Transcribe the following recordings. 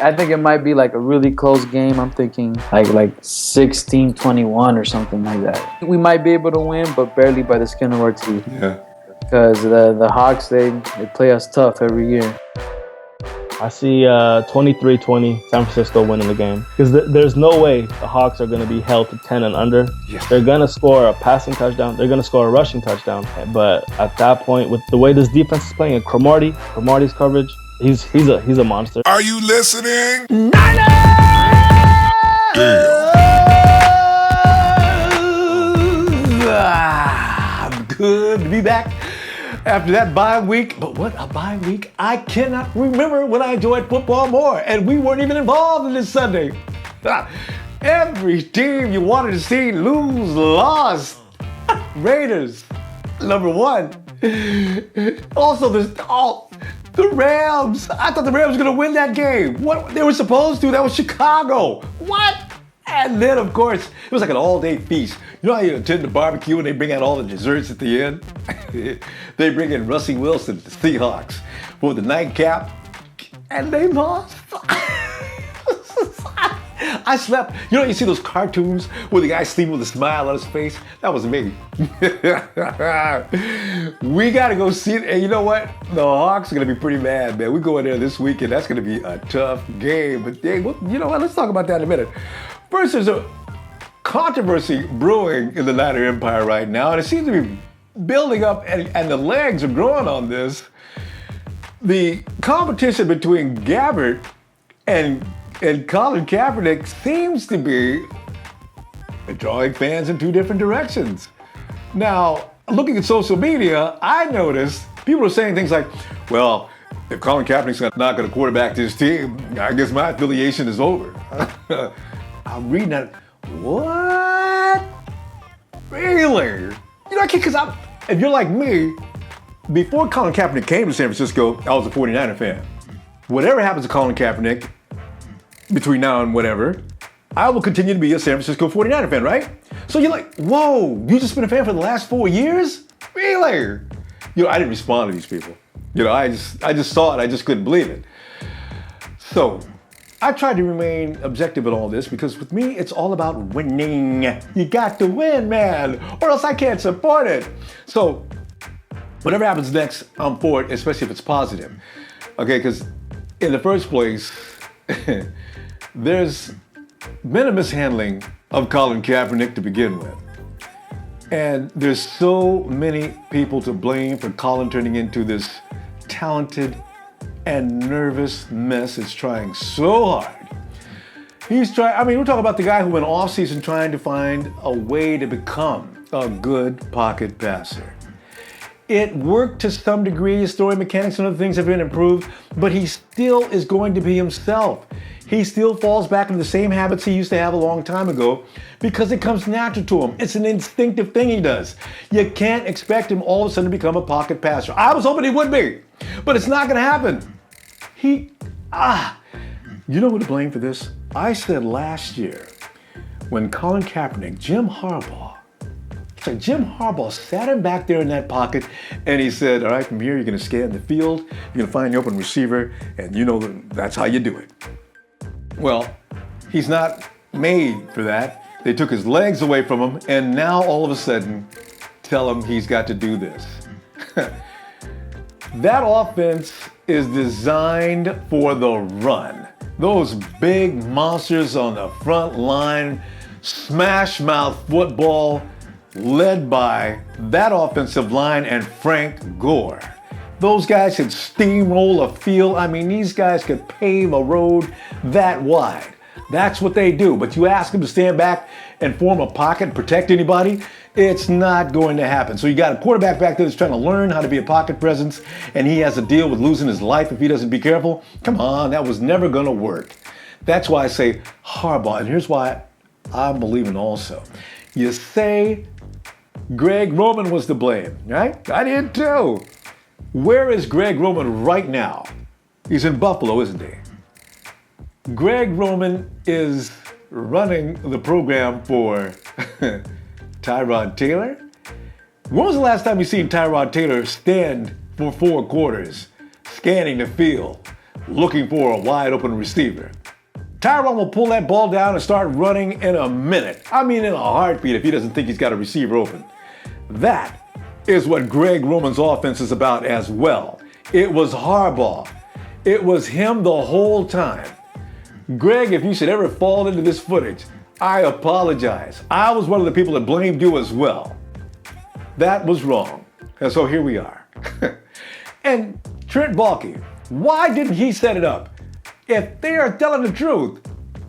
I think it might be like a really close game. I'm thinking like 16-21 or something like that. We might be able to win, but barely by the skin of our teeth. Yeah. Because the Hawks, they play us tough every year. I see 23-20 San Francisco winning the game. Because there's no way the Hawks are going to be held to 10 and under. Yeah. They're going to score a passing touchdown. They're going to score a rushing touchdown. But at that point, with the way this defense is playing, and Cromartie's coverage, he's a monster. Are you listening? Good to be back after that bye week. But what a bye week. I cannot remember when I enjoyed football more. And we weren't even involved in this Sunday. Every team you wanted to see lose, lost. Raiders, number one. Also, the Rams. I thought the Rams were going to win that game. What they were supposed to. That was Chicago. What? And then, of course, it was like an all-day feast. You know how you attend the barbecue and they bring out all the desserts at the end? They bring in Russell Wilson, the Seahawks, for the nightcap, and they lost. I slept. You know, you see those cartoons where the guy's sleeping with a smile on his face? That was me. We got to go see it. And you know what? The Hawks are going to be pretty mad, man. We go in there this weekend. That's going to be a tough game. But you know what? Let's talk about that in a minute. First, there's a controversy brewing in the Niner Empire right now, and it seems to be building up, and the legs are growing on this. The competition between Gabbert and Colin Kaepernick seems to be drawing fans in two different directions. Now, looking at social media, I noticed people are saying things like, well, if Colin Kaepernick's not going to quarterback this team, I guess my affiliation is over. I'm reading that. What? Really? You know, because if you're like me, before Colin Kaepernick came to San Francisco, I was a 49er fan. Whatever happens to Colin Kaepernick between now and whatever, I will continue to be a San Francisco 49er fan, right? So you're like, whoa, you just been a fan for the last 4 years? Really? You know, I didn't respond to these people. You know, I just saw it, I just couldn't believe it. So I tried to remain objective in all this because with me, it's all about winning. You got to win, man, or else I can't support it. So whatever happens next, I'm for it, especially if it's positive. Okay, because in the first place, there's been a mishandling of Colin Kaepernick to begin with. And there's so many people to blame for Colin turning into this talented and nervous mess. Is trying so hard. We're talking about the guy who went off season trying to find a way to become a good pocket passer. It worked to some degree. His throwing mechanics and other things have been improved, but he still is going to be himself. He still falls back into the same habits he used to have a long time ago because it comes natural to him. It's an instinctive thing he does. You can't expect him all of a sudden to become a pocket passer. I was hoping he would be, but it's not going to happen. You know who to blame for this? I said last year when Colin Kaepernick, Jim Harbaugh sat him back there in that pocket and he said, all right, from here you're going to scan the field, you're going to find the open receiver, and you know that's how you do it. Well, he's not made for that. They took his legs away from him, and now all of a sudden tell him he's got to do this. That offense is designed for the run. Those big monsters on the front line, smash mouth football, led by that offensive line and Frank Gore. Those guys could steamroll a field. I mean, these guys could pave a road that wide. That's what they do. But you ask them to stand back and form a pocket and protect anybody, it's not going to happen. So you got a quarterback back there that's trying to learn how to be a pocket presence, and he has to deal with losing his life if he doesn't be careful. Come on, that was never going to work. That's why I say Harbaugh, and here's why I'm believing also. You say Greg Roman was to blame, right? I did too. Where is Greg Roman right now? He's in Buffalo, isn't he? Greg Roman is running the program for Tyrod Taylor. When was the last time you seen Tyrod Taylor stand for 4 quarters, scanning the field, looking for a wide open receiver. Tyrone will pull that ball down and start running in a minute. I mean, in a heartbeat if he doesn't think he's got a receiver open. That is what Greg Roman's offense is about as well. It was Harbaugh. It was him the whole time. Greg, if you should ever fall into this footage, I apologize. I was one of the people that blamed you as well. That was wrong. And so here we are. And Trent Baalke, why didn't he set it up? If they are telling the truth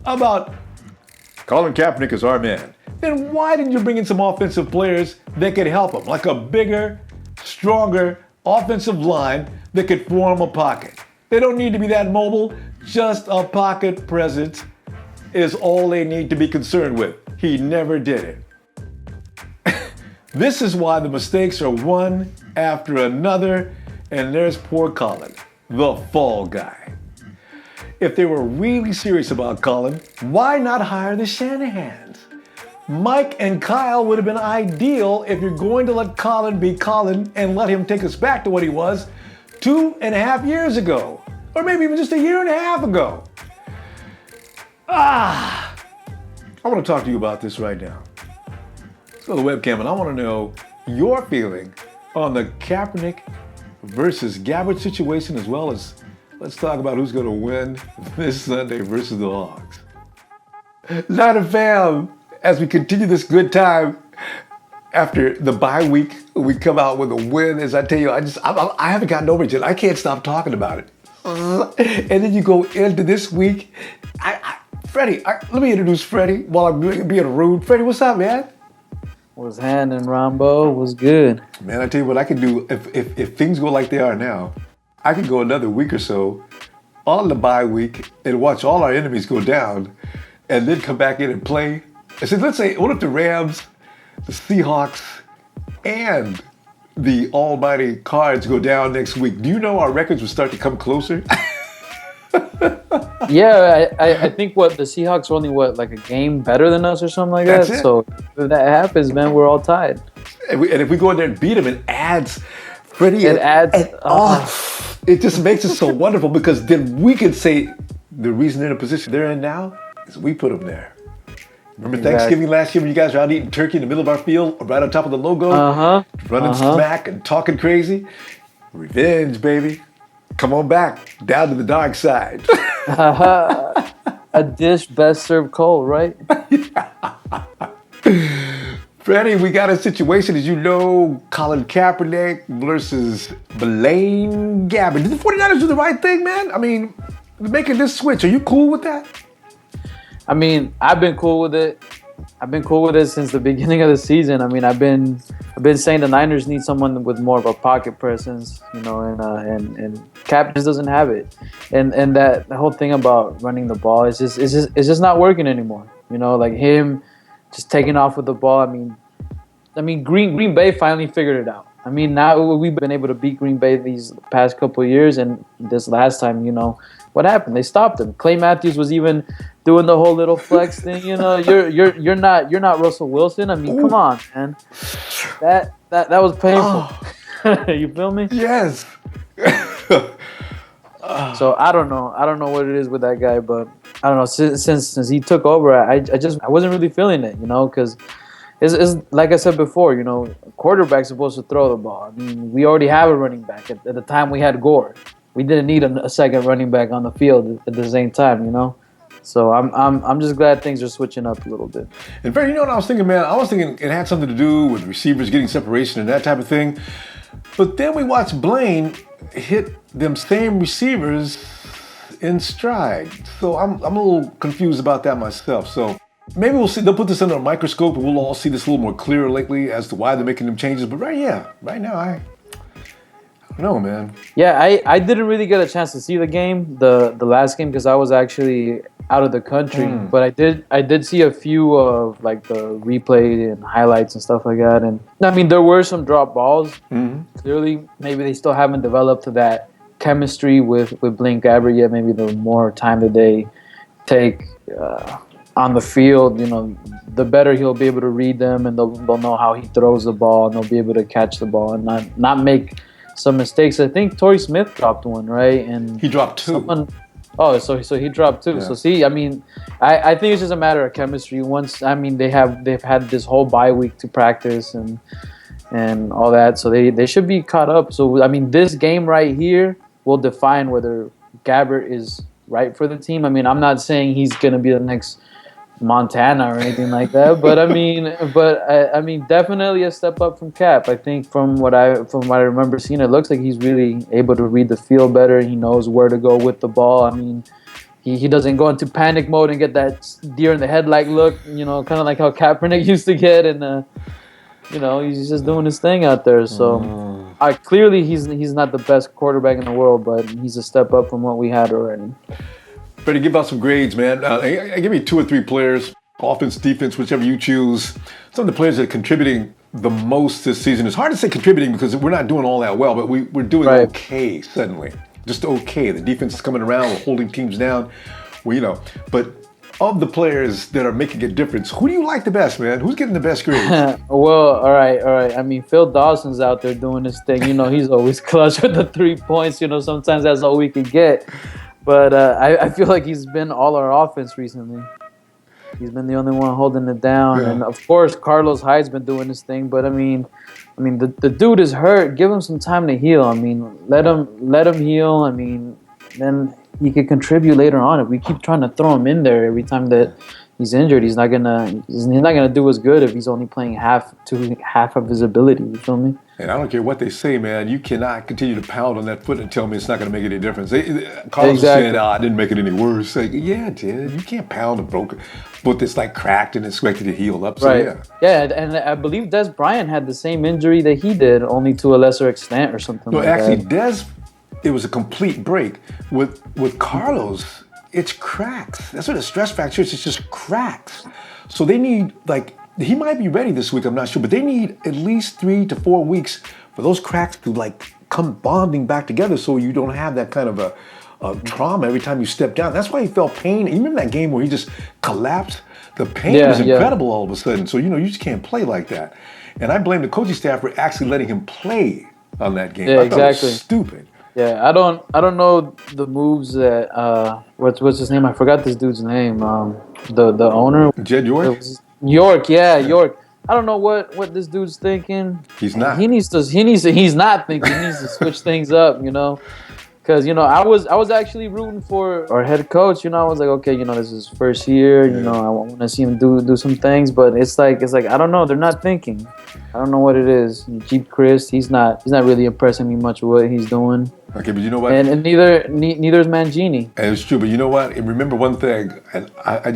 about Colin Kaepernick is our man, then why didn't you bring in some offensive players that could help him? Like a bigger, stronger offensive line that could form a pocket. They don't need to be that mobile. Just a pocket presence is all they need to be concerned with. He never did it. This is why the mistakes are one after another, and there's poor Colin, the fall guy. If they were really serious about Colin, why not hire the Shanahans? Mike and Kyle would have been ideal if you're going to let Colin be Colin and let him take us back to what he was 2.5 years ago, or maybe even just a year and a half ago. I want to talk to you about this right now. Let's go to the webcam, and I want to know your feeling on the Kaepernick versus Gabbert situation, as well as let's talk about who's going to win this Sunday versus the Hawks. Not a fam, as we continue this good time after the bye week, we come out with a win. As I tell you, I haven't gotten over it yet. I can't stop talking about it. And then you go into this week. Freddie, let me introduce Freddie while I'm being rude. Freddie, what's up, man? Was handing Ronbo was good. Man, I tell you what I can do if things go like they are now. I could go another week or so on the bye week and watch all our enemies go down, and then come back in and play. I said, let's say, what if the Rams, the Seahawks, and the almighty Cards go down next week? Do you know our records will start to come closer? Yeah, I think the Seahawks are only like a game better than us or something like that. So if that happens, man, we're all tied. And if we go in there and beat them, it adds, Freddie. It just makes it so wonderful, because then we can say the reason they're in the position they're in now is we put them there. Remember Thanksgiving last year when you guys were out eating turkey in the middle of our field, right on top of the logo, running smack and talking crazy? Revenge, baby. Come on back, down to the dark side. A dish best served cold, right? Freddie, we got a situation, as you know, Colin Kaepernick versus Blaine Gabbert. Did the 49ers do the right thing, man? I mean, making this switch, are you cool with that? I mean, I've been cool with it. I've been cool with it since the beginning of the season. I mean, I've been saying the Niners need someone with more of a pocket presence, you know, and Cap just doesn't have it. And that the whole thing about running the ball is just not working anymore. You know, like him just taking off with the ball. I mean, Green Bay finally figured it out. I mean, now we've been able to beat Green Bay these past couple of years, and this last time, you know, what happened? They stopped him. Clay Matthews was even doing the whole little flex thing. You know, you're not Russell Wilson. I mean, come on, man. That was painful. You feel me? Yes. So I don't know what it is with that guy, but I don't know. Since he took over, I wasn't really feeling it. You know, because it's like I said before. You know, quarterback's supposed to throw the ball. I mean, we already have a running back. At the time, we had Gore. We didn't need a second running back on the field at the same time, you know. So I'm just glad things are switching up a little bit. And Freddie, you know what I was thinking, man? I was thinking it had something to do with receivers getting separation and that type of thing. But then we watched Blaine hit them same receivers in stride. So I'm a little confused about that myself. So maybe we'll see. They'll put this under a microscope and we'll all see this a little more clear lately as to why they're making them changes. But right now, I don't know, man. Yeah, I didn't really get a chance to see the game, the last game, because I was actually out of the country. But I did see a few of like the replay and highlights and stuff like that. And I mean, there were some drop balls. Clearly, maybe they still haven't developed that chemistry with Blaine Gabbert yet. Maybe the more time that they take on the field, you know, the better he'll be able to read them, and they'll know how he throws the ball, and they'll be able to catch the ball and not make some mistakes. I think Torrey Smith dropped one, right? And he dropped 2. So he dropped 2. Yeah. So see, I mean, I think it's just a matter of chemistry. Once, I mean, they've had this whole bye week to practice and all that, so they should be caught up. So I mean, this game right here will define whether Gabbert is right for the team. I mean, I'm not saying he's gonna be the next Montana or anything like that, but I mean, definitely a step up from Cap. I think from what I remember seeing, it looks like he's really able to read the field better. He knows where to go with the ball. I mean, he doesn't go into panic mode and get that deer in the headlight look, kind of like how Kaepernick used to get, and he's just doing his thing out there. So clearly he's not the best quarterback in the world, but he's a step up from what we had already. Better give out some grades, man. Give me 2 or 3 players, offense, defense, whichever you choose. Some of the players that are contributing the most this season. It's hard to say contributing because we're not doing all that well, but we're doing okay suddenly. Just okay. The defense is coming around. We're holding teams down. But of the players that are making a difference, who do you like the best, man? Who's getting the best grades? Well, all right. I mean, Phil Dawson's out there doing his thing. He's always clutch with the 3 points. Sometimes that's all we can get. But I feel like he's been all our offense recently. He's been the only one holding it down. Yeah. And, of course, Carlos Hyde's been doing his thing. But, I mean, the dude is hurt. Give him some time to heal. I mean, let him heal. I mean, then he could contribute later on. If we keep trying to throw him in there every time that he's injured, he's not gonna do as good if he's only playing half of his ability. You feel me? And I don't care what they say, man. You cannot continue to pound on that foot and tell me it's not going to make any difference. Carlos said, "I didn't make it any worse." Like, yeah, it did. You can't pound a broken foot that's like cracked and expected to heal up. So, right. Yeah, and I believe Des Bryant had the same injury that he did, only to a lesser extent or something like that. Actually, Des, it was a complete break. With Carlos, it's cracks. That's what a stress fracture is. It's just cracks. So they need, he might be ready this week, I'm not sure, but they need at least 3 to 4 weeks for those cracks to come bonding back together so you don't have that kind of a trauma every time you step down. That's why he felt pain. You remember that game where he just collapsed? The pain was incredible all of a sudden. So, you just can't play like that. And I blame the coaching staff for actually letting him play on that game. Yeah, I thought it was stupid. Yeah, I don't know the moves that what's his name? I forgot this dude's name. The owner. Jed York? York. I don't know what this dude's thinking. He's not. He's not thinking. He needs to switch things up, Because, I was actually rooting for our head coach. I was like, okay, this is his first year. I want to see him do some things. But it's like I don't know. They're not thinking. I don't know what it is. Jeep Chris, he's not really impressing me much with what he's doing. Okay, but you know what? And neither is Mangini. And it's true, but you know what? And remember one thing. And I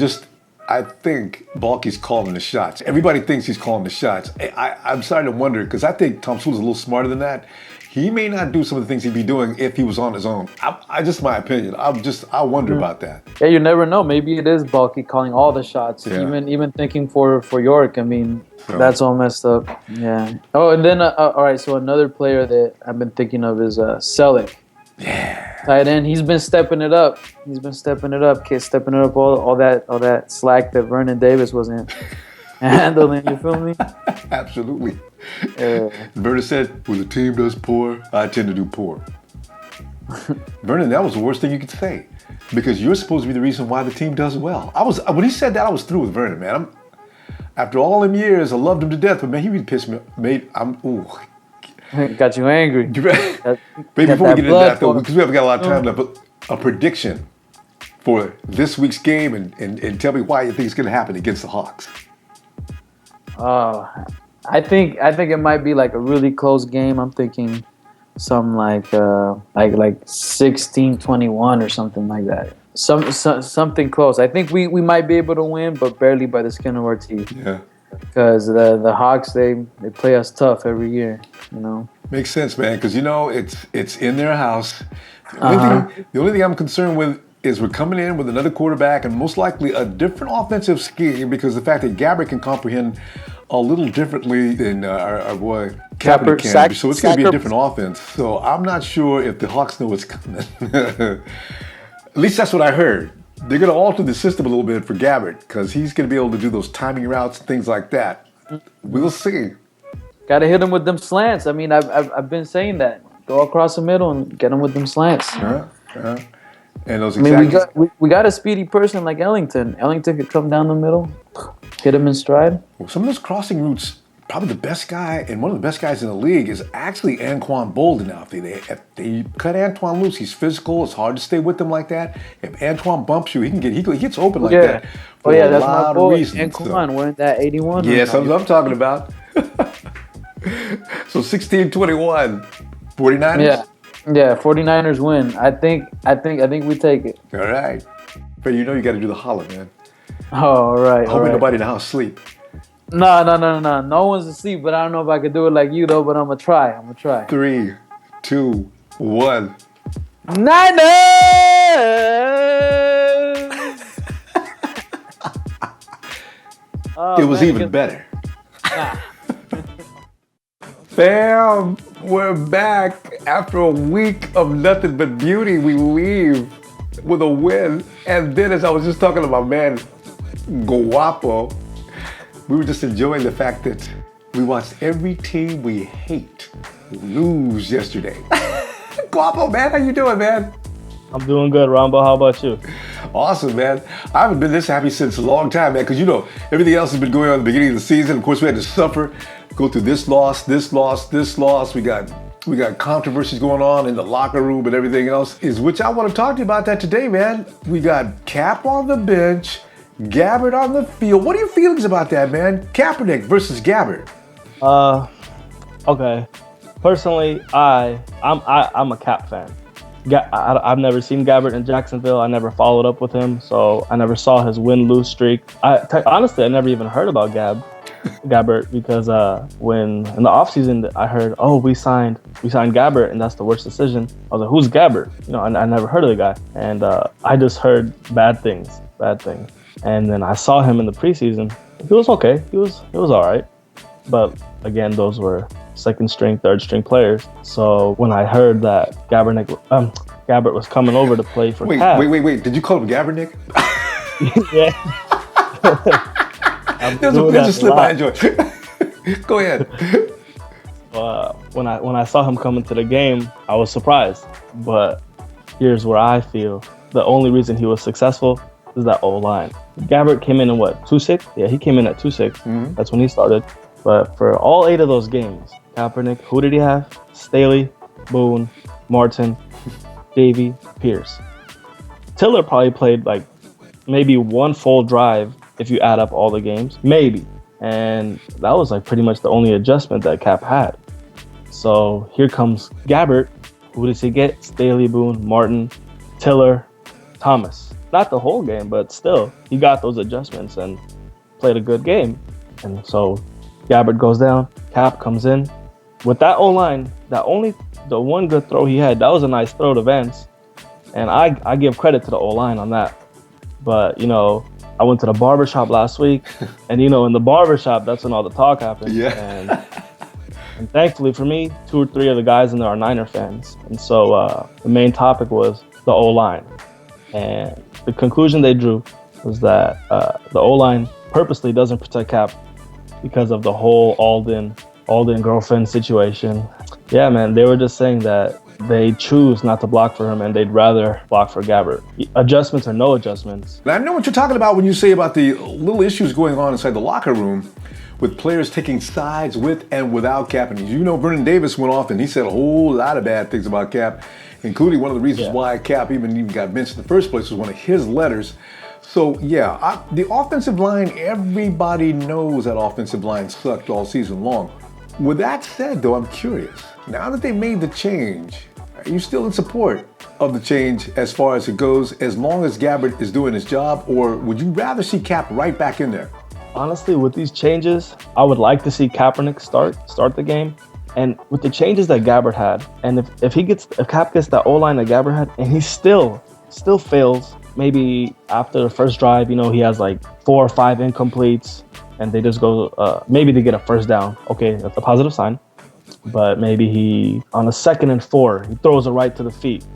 think Balky's calling the shots. Everybody thinks he's calling the shots. I'm starting to wonder because I think Tom Sewell's a little smarter than that. He may not do some of the things he'd be doing if he was on his own. I just my opinion. I wonder about that. Yeah, you never know. Maybe it is Balky calling all the shots. Yeah. Even thinking for York. I mean, that's all messed up. Yeah. Oh, and then all right. So another player that I've been thinking of is Selleck. Yeah. Tight end. He's been stepping it up. Stepping it up. All that slack that Vernon Davis wasn't handling. You feel me? Absolutely. Vernon said, when the team does poor, I tend to do poor. Vernon, that was the worst thing you could say because you're supposed to be the reason why the team does well. When he said that, I was through with Vernon, man. After all them years, I loved him to death, but man, he really pissed me. Got you angry. Baby, before we get into that, though, because we haven't got a lot of time left, but a prediction for this week's game and tell me why you think it's going to happen against the Hawks. I think it might be like a really close game. I'm thinking something like 16-21 or something like that. Something close. I think we might be able to win, but barely by the skin of our teeth. Yeah. Because the Hawks, they play us tough every year, Makes sense, man, because, it's in their house. The only thing I'm concerned with is we're coming in with another quarterback and most likely a different offensive scheme because the fact that Gabbert can comprehend a little differently than our boy Kaepernick can. So it's going to be a different offense. So I'm not sure if the Hawks know what's coming. At least that's what I heard. They're going to alter the system a little bit for Gabbert because he's going to be able to do those timing routes and things like that. We'll see. Got to hit him with them slants. I mean, I've been saying that. go across the middle and get them with them slants. And those I mean, we got a speedy person like Ellington. Ellington could come down the middle, hit him in stride. Well, some of those crossing routes, probably the best guy and one of the best guys in the league is actually Anquan Bolden. Now, if they cut Antoine loose, he's physical. It's hard to stay with him like that. If Antoine bumps you, he gets open like that. For that's my boy. Anquan, we're in that 81. Yeah, that's what I'm talking about. So 16-21, 49ers. Yeah, 49ers win. I think we take it. All right. But you got to do the holler, man. Oh, all right. I hope nobody in the house sleep. No. No one's asleep, but I don't know if I could do it like you, though, but I'm going to try. 3, 2, 1. Niners! It was even better. Fam, we're back. After a week of nothing but beauty, we leave with a win. And then, as I was just talking to my man, Guapo, we were just enjoying the fact that we watched every team we hate lose yesterday. Guapo, man, how you doing, man? I'm doing good, Ronbo. How about you? Awesome, man. I haven't been this happy since a long time, man, because everything else has been going on at the beginning of the season. Of course, we had to suffer, go through this loss. We got controversies going on in the locker room and everything else, which I want to talk to you about that today, man. We got Cap on the bench, Gabbert on the field. What are your feelings about that, man? Kaepernick versus Gabbert. Okay. Personally, I'm a Cap fan. I've never seen Gabbert in Jacksonville. I never followed up with him, so I never saw his win-lose streak. Honestly, I never even heard about Gabbert because when in the offseason I heard, we signed Gabbert and that's the worst decision. I was like, who's Gabbert? I never heard of the guy, and I just heard bad things. And then I saw him in the preseason. He was okay. He was all right, but again, those were second string, third string players. So when I heard that Gabbert was coming over to play for Cap. Wait. Did you call him Gabbert? Yeah. There's a slip I enjoy. Go ahead. When I saw him coming to the game, I was surprised. But here's where I feel the only reason he was successful is that O-line. Gabbert came in 2-6? Yeah, he came in at 2-6. Mm-hmm. That's when he started. But for all 8 of those games, Kaepernick, who did he have? Staley, Boone, Martin, Davey, Pierce. Tiller probably played like maybe one full drive if you add up all the games, maybe. And that was like pretty much the only adjustment that Cap had. So here comes Gabbert. Who does he get? Staley, Boone, Martin, Tiller, Thomas. Not the whole game, but still, he got those adjustments and played a good game. And so Gabbert goes down, Cap comes in. With that O-line, the one good throw he had, that was a nice throw to Vance. And I give credit to the O-line on that. But, I went to the barbershop last week, and, in the barbershop, that's when all the talk happened. Yeah. And thankfully for me, 2 or 3 of the guys in there are Niner fans. And so the main topic was the O-line. And the conclusion they drew was that the O-line purposely doesn't protect Cap because of the whole Alden girlfriend situation. Yeah, man, they were just saying that they choose not to block for him and they'd rather block for Gabbert. Adjustments or no adjustments. Now, I know what you're talking about when you say about the little issues going on inside the locker room with players taking sides with and without Cap. And Vernon Davis went off and he said a whole lot of bad things about Cap, including one of the reasons why Cap even got benched in the first place was one of his letters. So, the offensive line, everybody knows that offensive line sucked all season long. With that said, though, I'm curious. Now that they made the change, are you still in support of the change as far as it goes, as long as Gabbert is doing his job, or would you rather see Cap right back in there? Honestly, with these changes, I would like to see Kaepernick start the game. And with the changes that Gabbert had, and if Cap gets that O-line that Gabbert had, and he still fails, maybe after the first drive, he has like 4 or 5 incompletes, and they just go, maybe they get a first down. Okay, that's a positive sign. But maybe he, on a 2nd and 4, he throws it right to the feet.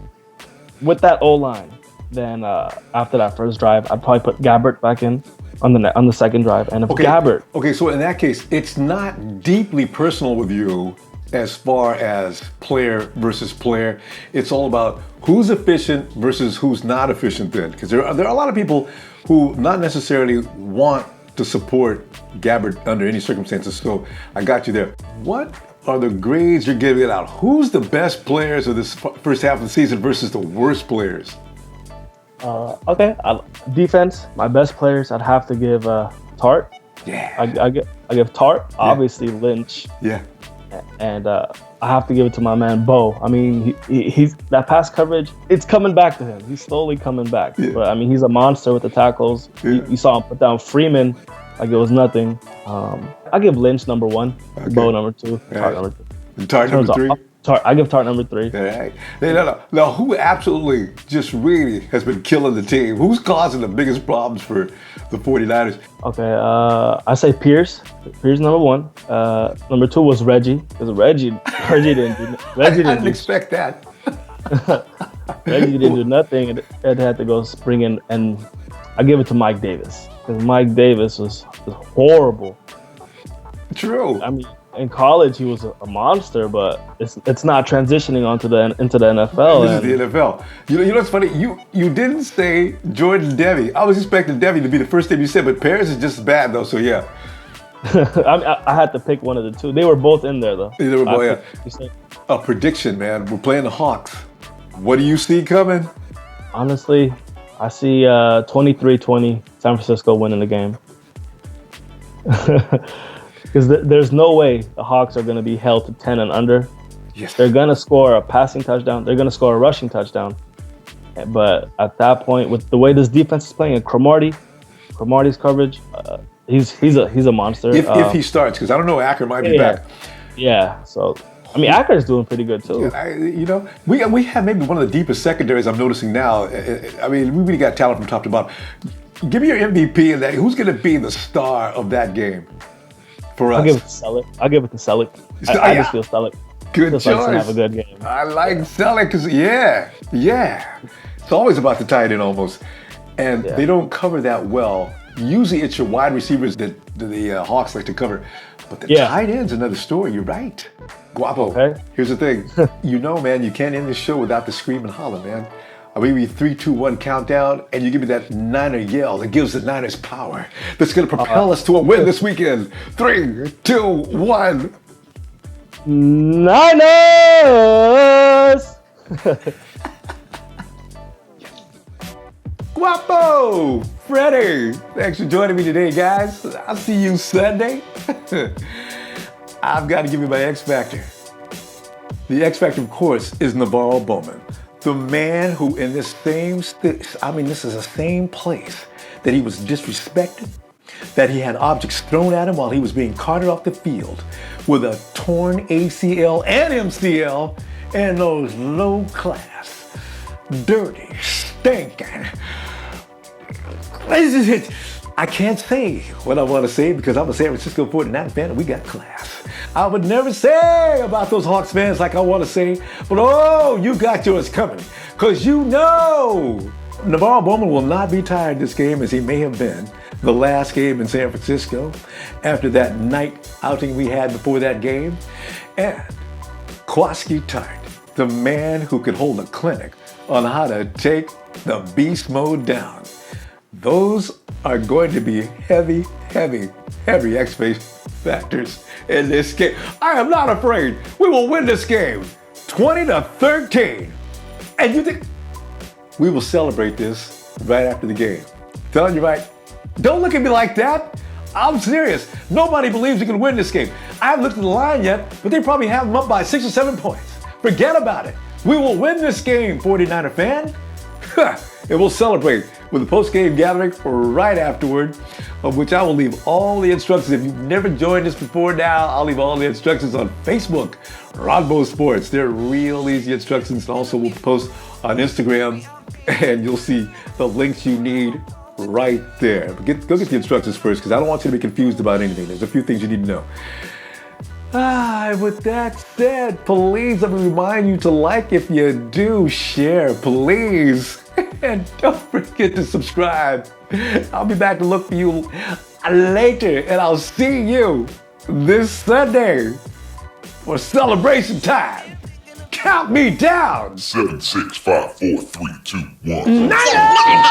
With that O-line, then after that first drive, I'd probably put Gabbert back in on the second drive. And if Gabbert... Okay, so in that case, it's not deeply personal with you as far as player versus player. It's all about who's efficient versus who's not efficient then. Because there are a lot of people who not necessarily want to support Gabbert under any circumstances. So I got you there. What are the grades you're giving it out? Who's the best players of this first half of the season versus the worst players? Okay, defense, my best players, I'd have to give Tart. Yeah. I give Tart, obviously Lynch. Yeah. And I have to give it to my man Bo. I mean, he's that pass coverage. It's coming back to him. He's slowly coming back. Yeah. But I mean, he's a monster with the tackles. Yeah. You saw him put down Freeman like it was nothing. I give Lynch number 1, Okay. Bo number 2, Tart Right. number 3. And Tart number 3? I give Tart number 3. All right. Now, who absolutely just really has been killing the team? Who's causing the biggest problems for the 49ers? Okay, I say Pierce. Pierce number 1. Number 2 was Reggie, because Reggie didn't expect that. Reggie didn't do nothing. It had to go spring in, and I give it to Mike Davis, because Mike Davis was horrible. True. I mean, in college he was a monster, but it's not transitioning into the NFL. This is the NFL. You know what's funny? You didn't say Jordan Devy. I was expecting Devy to be the first name you said, but Paris is just as bad though. So yeah. I had to pick one of the two. They were both in there though. They were both. Yeah. A prediction, man. We're playing the Hawks. What do you see coming? Honestly, I see 23-20 San Francisco winning the game. Because there's no way the Hawks are going to be held to 10 and under. Yes. They're going to score a passing touchdown. They're going to score a rushing touchdown. But at that point, with the way this defense is playing, and Cromartie's coverage, he's a monster. If he starts, because I don't know, Acker might be back. Yeah. So I mean, Acker's doing pretty good too. Yeah, we have maybe one of the deepest secondaries I'm noticing now. I mean, we really got talent from top to bottom. Give me your MVP in that. Who's going to be the star of that game for us? I'll give it to Selleck. I just feel Selleck. Good just choice. Likes to have a good game. I like Selleck because, yeah. It's always about the tight end almost. And they don't cover that well. Usually it's your wide receivers that the Hawks like to cover. But the tight end's another story. You're right. Guapo, here's the thing. Man, you can't end this show without the scream and holler, man. I mean, we 3, 2, 1 countdown, and you give me that Niner yell that gives the Niners power. That's going to propel us to a win this weekend. 3, 2, 1. Niners! Guapo! Freddie! Thanks for joining me today, guys. I'll see you Sunday. I've got to give you my X Factor. The X Factor, of course, is Navarro Bowman. The man who in this this is the same place that he was disrespected, that he had objects thrown at him while he was being carted off the field with a torn ACL and MCL and those low-class, dirty, stinking. I can't say what I want to say because I'm a San Francisco 49 fan and we got class. I would never say about those Hawks fans like I want to say, but you got yours coming. Because Navarro Bowman will not be tired this game as he may have been the last game in San Francisco after that night outing we had before that game. And Kwaski Tart, the man who could hold a clinic on how to take the beast mode down. Those are going to be heavy X factors in this game. I am not afraid. We will win this game 20-13. And you think we will celebrate this right after the game? Telling you right. Don't look at me like that. I'm serious. Nobody believes you can win this game. I haven't looked at the line yet, but they probably have them up by 6 or 7 points. Forget about it. We will win this game, 49er fan. And we'll celebrate with a post-game gathering right afterward, of which I will leave all the instructions. If you've never joined us before now, I'll leave all the instructions on Facebook, Ronbo Sports. They're real easy instructions. And also we'll post on Instagram, and you'll see the links you need right there. But go get the instructions first, because I don't want you to be confused about anything. There's a few things you need to know. With that said, please let me remind you to like if you do, share, please. And don't forget to subscribe. I'll be back to look for you later, and I'll see you this Sunday. for celebration time. Count me down. 7, 6, 5, 4, 3, 2, 1. Niners!